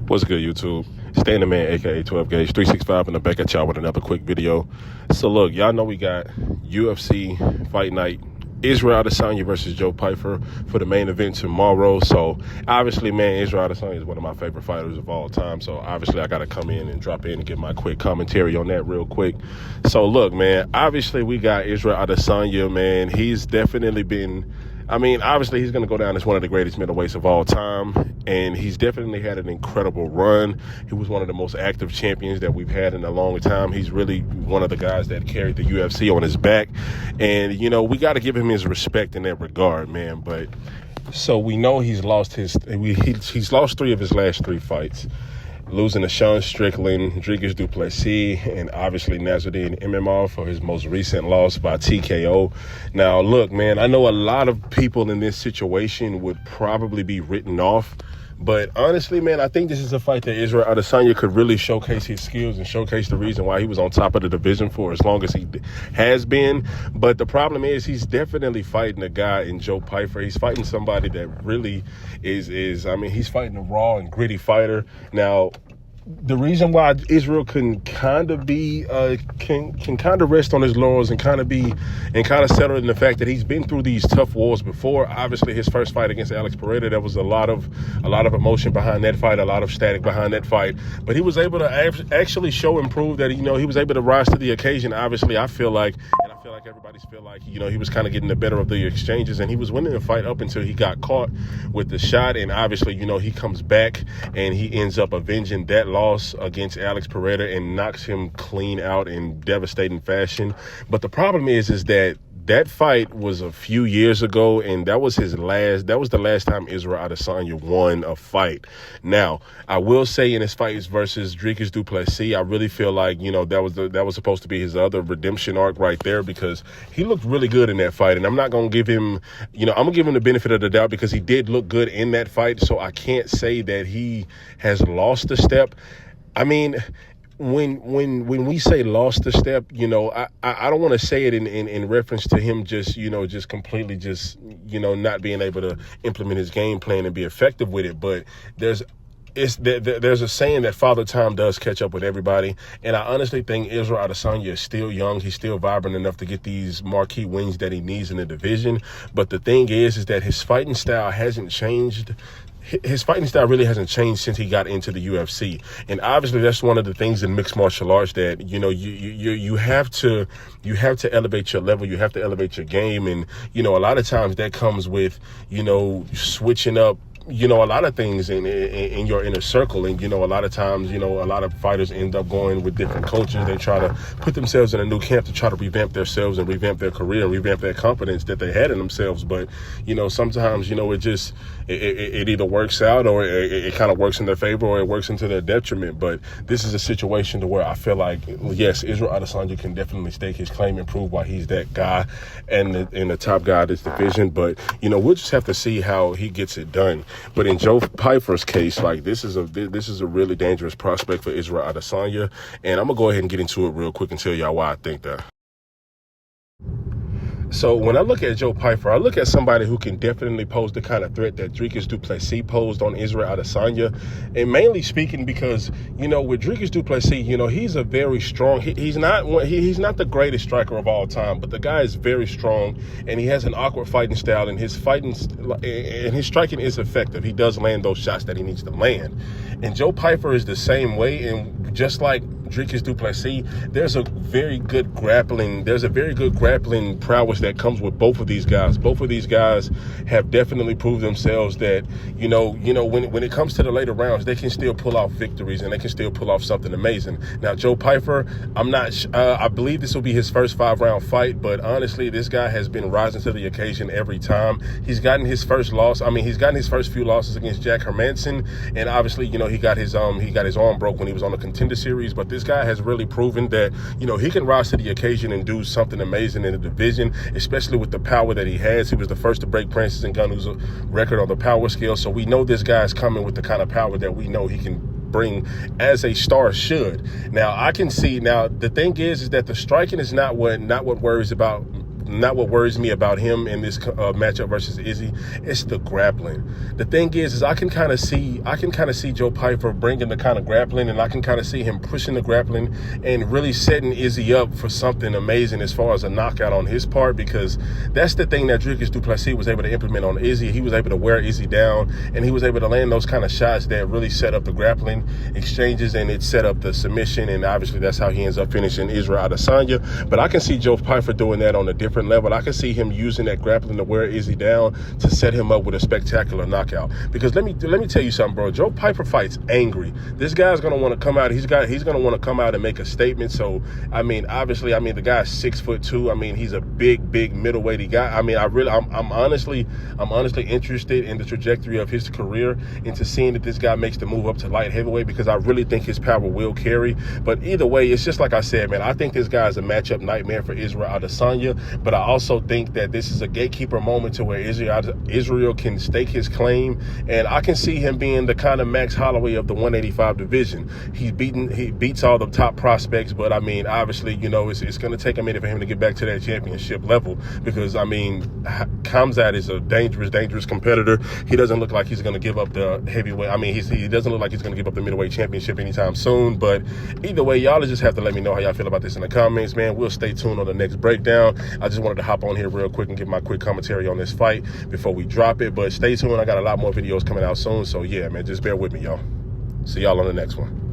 What's good, YouTube? Stan the Man, aka 12 Gauge 365, and I'm back at y'all with another quick video. So look, y'all know we got UFC Fight Night, Israel Adesanya versus Joe Pyfer for the main event tomorrow. So obviously, man, Israel Adesanya is one of my favorite fighters of all time. So obviously, I got to come in and drop in and give my quick commentary on that real quick. So look, man, obviously we got Israel Adesanya, man. He's definitely been, obviously he's going to go down as one of the greatest middleweights of all time, and he's definitely had an incredible run. He was one of the most active champions that we've had in a long time. He's really one of the guys that carried the UFC on his back, and, you know, we got to give him his respect in that regard, man. But so we know he's lost he's lost 3 of his last 3 fights, losing to Sean Strickland, Dricus du Plessis, and obviously Nasruddin Imavov for his most recent loss by TKO. Now, look, man, I know a lot of people in this situation would probably be written off, but honestly, man, I think this is a fight that Israel Adesanya could really showcase his skills and showcase the reason why he was on top of the division for as long as he has been. But the problem is he's definitely fighting a guy in Joe Pyfer. He's fighting somebody that really is he's fighting a raw and gritty fighter. Now, the reason why Israel can kind of be can kind of rest on his laurels and kind of settle in the fact that he's been through these tough wars before. Obviously, his first fight against Alex Pereira, there was a lot of emotion behind that fight, a lot of static behind that fight. But he was able to actually show and prove that, you know, he was able to rise to the occasion. Obviously, I feel like everybody's feel like, you know, he was kind of getting the better of the exchanges, and he was winning the fight up until he got caught with the shot. And obviously, you know, he comes back and he ends up avenging that loss against Alex Pereira and knocks him clean out in devastating fashion. But the problem is that fight was a few years ago, and that was the last time Israel Adesanya won a fight. Now, I will say in his fights versus Dricus du Plessis, I really feel like, you know, that was supposed to be his other redemption arc right there, because he looked really good in that fight. And I'm not going to give him, you know, I'm going to give him the benefit of the doubt because he did look good in that fight. So I can't say that he has lost a step. I mean, when we say lost a step, you know, I don't want to say it in reference to him just completely not being able to implement his game plan and be effective with it. But there's a saying that Father Time does catch up with everybody. And I honestly think Israel Adesanya is still young. He's still vibrant enough to get these marquee wins that he needs in the division. But the thing is that his fighting style hasn't changed. His fighting style really hasn't changed since he got into the UFC. And obviously that's one of the things in mixed martial arts that, you know, you have to elevate your level. You have to elevate your game. And, you know, a lot of times that comes with, you know, switching up, you know, a lot of things in your inner circle. And, you know, a lot of times, you know, a lot of fighters end up going with different coaches. They try to put themselves in a new camp to try to revamp themselves and revamp their career and revamp their confidence that they had in themselves. But, you know, sometimes, you know, it either works out or it kind of works in their favor or it works into their detriment. But this is a situation to where I feel like, yes, Israel Adesanya can definitely stake his claim and prove why he's that guy and the top guy of this division. But, you know, we'll just have to see how he gets it done. But in Joe Pyfer's case, like, this is a really dangerous prospect for Israel Adesanya, and I'm gonna go ahead and get into it real quick and tell y'all why I think that. So when I look at Joe Pyfer, I look at somebody who can definitely pose the kind of threat that Dricus du Plessis posed on Israel Adesanya. And mainly speaking because, you know, with Dricus du Plessis, you know, he's a very strong, he's not the greatest striker of all time, but the guy is very strong and he has an awkward fighting style, and his striking is effective. He does land those shots that he needs to land. And Joe Pyfer is the same way, and just like Dricus du Plessis, there's a very good grappling prowess that comes with both of these guys. Both of these guys have definitely proved themselves that, you know, when it comes to the later rounds, they can still pull off victories and they can still pull off something amazing. Now, Joe Pyfer, I believe this will be his first 5-round fight, but honestly, this guy has been rising to the occasion every time. He's gotten his first loss. He's gotten his first few losses against Jack Hermansson, and obviously, you know, he got his arm broke when he was on the Contender Series. But this guy has really proven that, you know, he can rise to the occasion and do something amazing in the division, especially with the power that he has. He was the first to break Francis Ngannou's record on the power scale. So we know this guy's coming with the kind of power that we know he can bring as a star should. Now, I can see, now the thing is that the striking is not what worries not what worries me about him in this matchup versus Izzy. It's the grappling. The thing is I can kind of see Joe Pyfer bringing the kind of grappling, and I can kind of see him pushing the grappling and really setting Izzy up for something amazing as far as a knockout on his part, because that's the thing that Dricus du Plessis was able to implement on Izzy. He was able to wear Izzy down, and he was able to land those kind of shots that really set up the grappling exchanges, and it set up the submission, and obviously that's how he ends up finishing Israel Adesanya. But I can see Joe Pyfer doing that on a different level. I can see him using that grappling to wear Izzy down to set him up with a spectacular knockout. Because let me tell you something, bro. Joe Pyfer fights angry. This guy's gonna want to come out. He's gonna want to come out and make a statement. So I mean, obviously, the guy's 6'2". I mean, he's a big middleweight guy. I mean, I'm honestly interested in the trajectory of his career, into seeing that this guy makes the move up to light heavyweight, because I really think his power will carry. But either way, it's just like I said, man. I think this guy is a matchup nightmare for Israel Adesanya, but I also think that this is a gatekeeper moment to where Israel can stake his claim, and I can see him being the kind of Max Holloway of the 185 division. He beats all the top prospects, but I mean, obviously, it's going to take a minute for him to get back to that championship level, because I mean, Khamzat is a dangerous competitor. He doesn't look like he's going to give up the heavyweight. I mean, he doesn't look like he's going to give up the middleweight championship anytime soon. But either way, y'all just have to let me know how y'all feel about this in the comments, man. We'll stay tuned on the next breakdown. I just wanted to hop on here real quick and give my quick commentary on this fight before we drop it. But stay tuned. I got a lot more videos coming out soon. So yeah, man, just bear with me, y'all. See y'all on the next one.